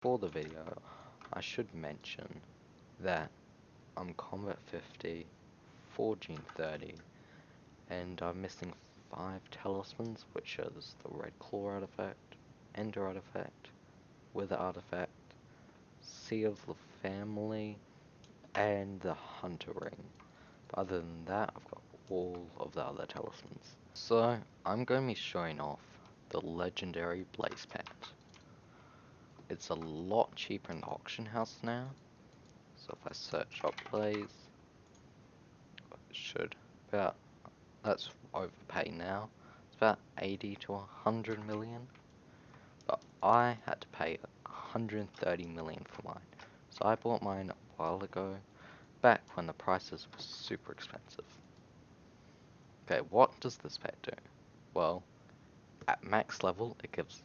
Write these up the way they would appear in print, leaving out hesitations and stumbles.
For the video, I should mention that I'm combat 50, forging 30, and I'm missing 5 talismans, which is the Red Claw artifact, Ender artifact, Wither artifact, Sea of the Family, and the Hunter Ring. But other than that, I've got all of the other talismans. So, I'm going to be showing off the legendary Blaze Pet. It's a lot cheaper in the auction house now. So if I search up Blaze, it should about, that's overpay now. It's about 80 to 100 million. But I had to pay 130 million for mine. So I bought mine a while ago, back when the prices were super expensive. Okay, what does this pet do? Well, at max level it gives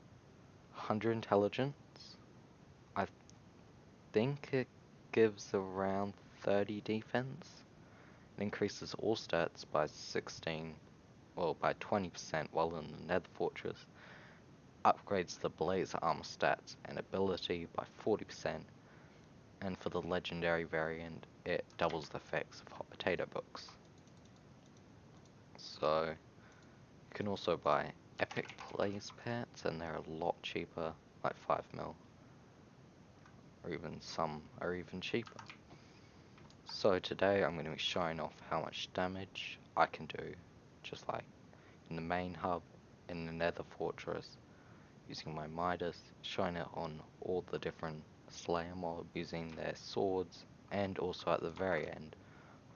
100 intelligence. I think it gives around 30 defense. It increases all stats by 16, well by 20% while in the Nether Fortress. Upgrades the Blaze armor stats and ability by 40%, and for the legendary variant, it doubles the effects of hot potato books. So, you can also buy epic Blaze pets, and they're a lot cheaper, like 5 mil, or even some are even cheaper. So today I'm going to be showing off how much damage I can do, just like in the main hub, in the Nether Fortress, using my Midas, showing it on all the different Slayer mobs, using their swords, and also at the very end,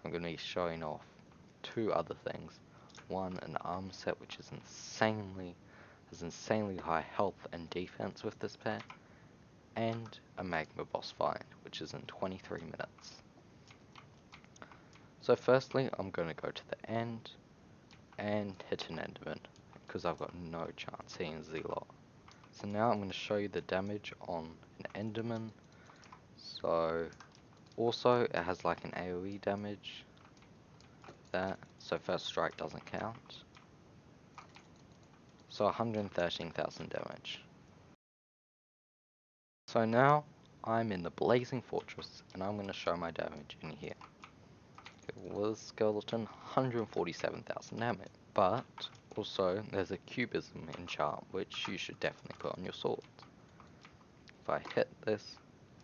I'm going to be showing off 2 other things. One, an armor set which is has insanely high health and defense with this pet, and a Magma boss fight, which is in 23 minutes. So firstly, I'm going to go to the end and hit an Enderman, because I've got no chance hitting Z-Lot. So now I'm going to show you the damage on an Enderman. So also it has like an AoE damage, so first strike doesn't count. So 113,000 damage. So now I'm in the Blazing Fortress and I'm going to show my damage in here. It was skeleton, 147,000 damage. But also there's a cubism enchant which you should definitely put on your sword. If I hit this,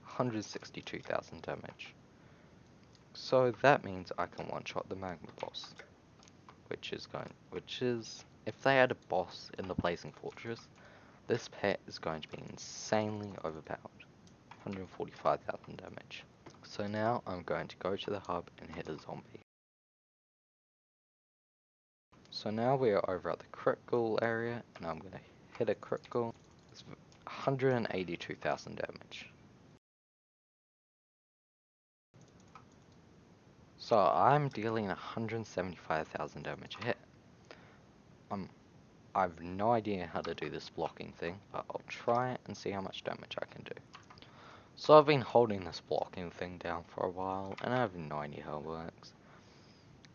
162,000 damage. So that means I can one-shot the Magma boss, which is if they had a boss in the Blazing Fortress, this pet is going to be insanely overpowered. 145,000 damage. So now I'm going to go to the hub and hit a zombie. So now we are over at the critical area, and I'm going to hit a critical. It's 182,000 damage. So I'm dealing 175,000 damage a hit. I have no idea how to do this blocking thing, but I'll try it and see how much damage I can do. So I've been holding this blocking thing down for a while, and I have no idea how it works.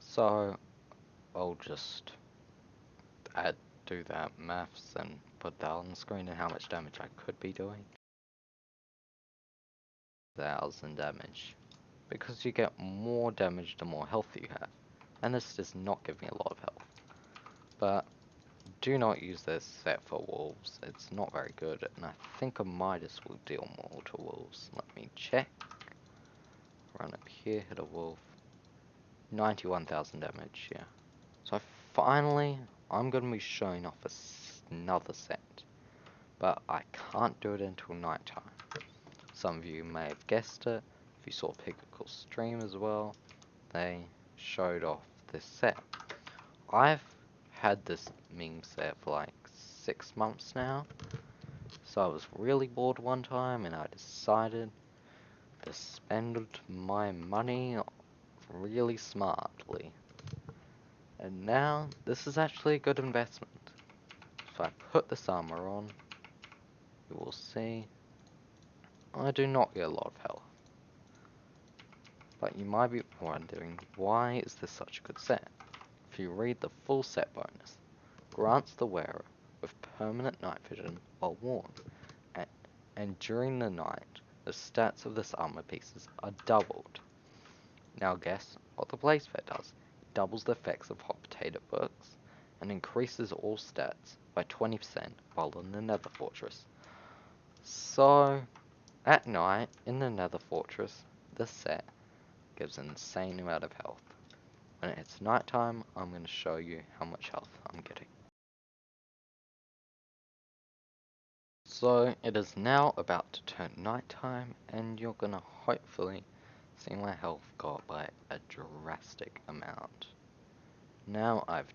So I'll just do that maths and put that on the screen and how much damage I could be doing. 1,000 damage. Because you get more damage the more health you have. And this does not give me a lot of health. But do not use this set for wolves. It's not very good, and I think a Midas will deal more to wolves. Let me check. Run up here, hit a wolf. 91,000 damage, yeah. So finally, I'm going to be showing off another set. But I can't do it until nighttime. Some of you may have guessed it. If you saw Hypixel stream as well, they showed off this set. I've had this meme set for like 6 months now. So I was really bored one time and I decided to spend my money really smartly. And now this is actually a good investment. If I put this armor on, you will see I do not get a lot of health. But you might be wondering, why is this such a good set? If you read the full set bonus, grants the wearer with permanent night vision while worn, and during the night, the stats of this armor pieces are doubled. Now guess what the blaze pet does. It doubles the effects of hot potato books, and increases all stats by 20% while in the nether fortress. So, at night, in the nether fortress, this set gives an insane amount of health. When it's nighttime, I'm going to show you how much health I'm getting. So, it is now about to turn nighttime, and you're going to hopefully see my health go up by a drastic amount. Now I've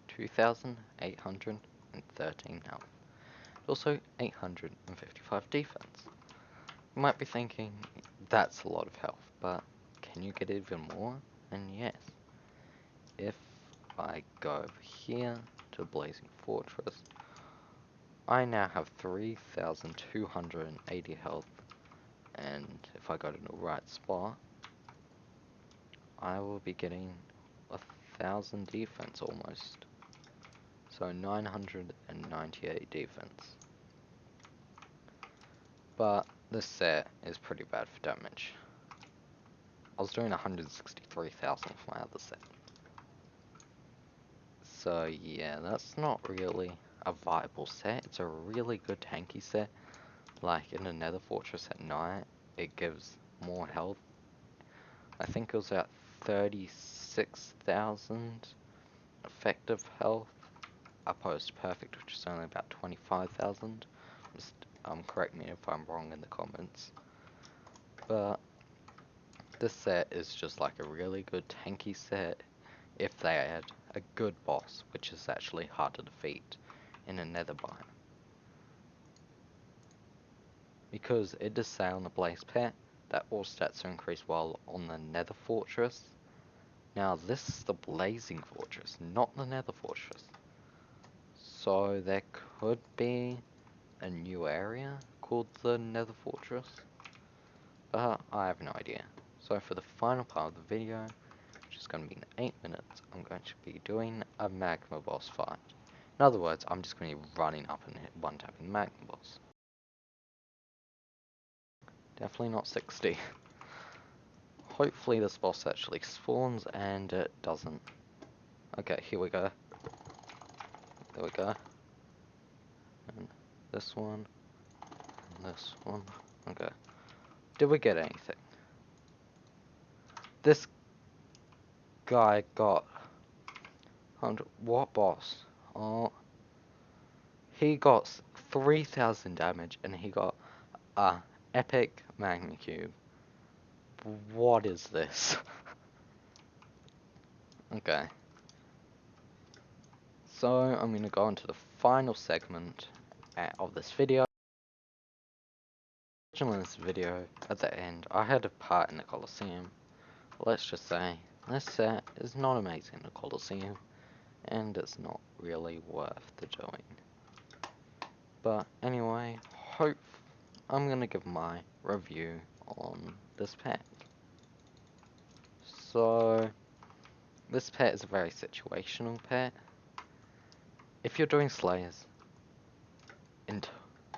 2,813 health. Also 855 defense. You might be thinking, that's a lot of health, but can you get even more? And yes, if I go over here to Blazing Fortress, I now have 3,280 health, and if I go to the right spot, I will be getting 1,000 defense almost. So 998 defense. But this set is pretty bad for damage. I was doing 163,000 for my other set. So yeah, that's not really a viable set. It's a really good tanky set. Like in the Nether Fortress at night, it gives more health. I think it was at 36,000 effective health, opposed to perfect, which is only about 25,000. Correct me if I'm wrong in the comments. But this set is just like a really good tanky set if they add a good boss, which is actually hard to defeat in a nether biome. Because it does say on the Blaze Pet that all stats are increased while on the Nether Fortress. Now this is the Blazing Fortress, not the Nether Fortress. So there could be a new area called the Nether Fortress, but I have no idea. So for the final part of the video, which is going to be in 8 minutes, I'm going to be doing a Magma boss fight. In other words, I'm just going to be running up and one-tapping the Magma boss. Definitely not 60. Hopefully this boss actually spawns, and it doesn't. Okay, here we go. There we go. And this one. And this one. Okay. Did we get anything? This guy got 100. What boss? Oh. He got 3,000 damage, and he got a epic Magma cube. What is this? Okay. So I'm going to go into the final segment of this video. Originally in this video, at the end, I had a part in the Colosseum. Let's just say, this set is not amazing in the Colosseum, and it's not really worth the doing. But anyway, I'm going to give my review on this pet. So, this pet is a very situational pet. If you're doing Slayers,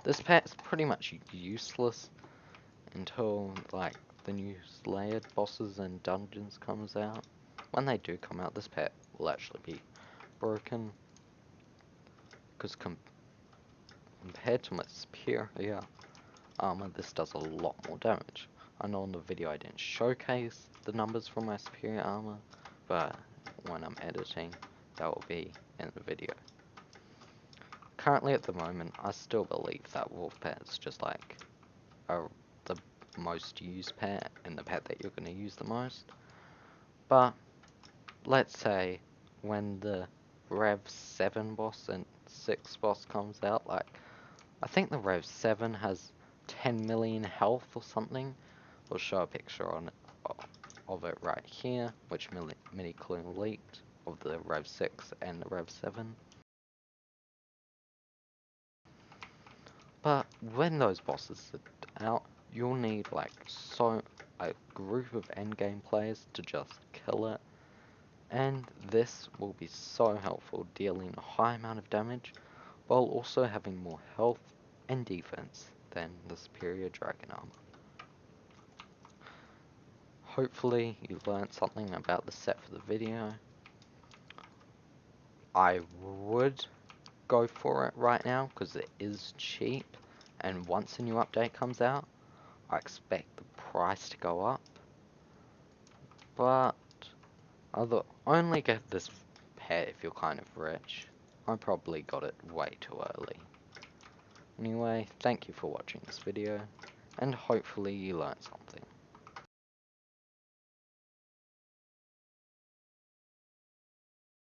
this pet is pretty much useless until like the new Slayer bosses and dungeons comes out. When they do come out, this pet will actually be broken, because compared to my superior armor, this does a lot more damage. I know in the video I didn't showcase the numbers for my superior armor, but when I'm editing, that will be in the video. Currently at the moment, I still believe that wolf pet is just like the most used pet and the pet that you're going to use the most. But let's say when the Rev 7 boss and 6 boss comes out, like I think the Rev 7 has 10 million health or something. We'll show a picture of it right here, which mini-clue leaked of the Rev 6 and the Rev 7. But when those bosses are out, you'll need like a group of endgame players to just kill it. And this will be so helpful, dealing a high amount of damage while also having more health and defense than the superior dragon armor. Hopefully you learned something about the set for the video. I would go for it right now because it is cheap, and once a new update comes out, I expect the price to go up. But only get this pet if you're kind of rich. I probably got it way too early. Anyway, thank you for watching this video, and hopefully you learned something.